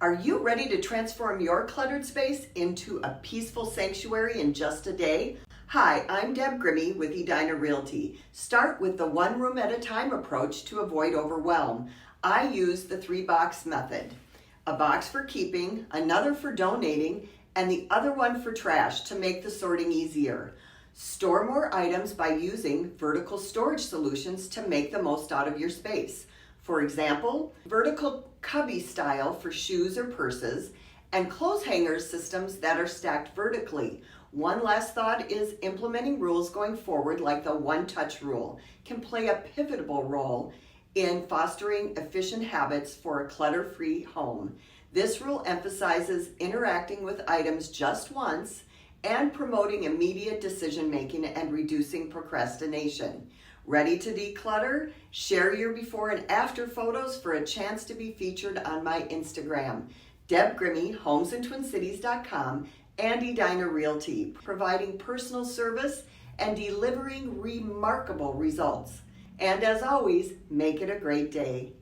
Are you ready to transform your cluttered space into a peaceful sanctuary in just a day? Hi, I'm Deb Grimme with Edina Realty. Start with the one room at a time approach to avoid overwhelm. I use the 3-box method. A box for keeping, another for donating, and the other one for trash to make the sorting easier. Store more items by using vertical storage solutions to make the most out of your space. For example, vertical cubby style for shoes or purses, and clothes hanger systems that are stacked vertically. One last thought is implementing rules going forward, like the one-touch rule, can play a pivotal role in fostering efficient habits for a clutter-free home. This rule emphasizes interacting with items just once and promoting immediate decision-making and reducing procrastination. Ready to declutter? Share your before and after photos for a chance to be featured on my Instagram. Deb Grimme, homesintwincities.com, and Edina Realty, providing personal service and delivering remarkable results. And as always, make it a great day.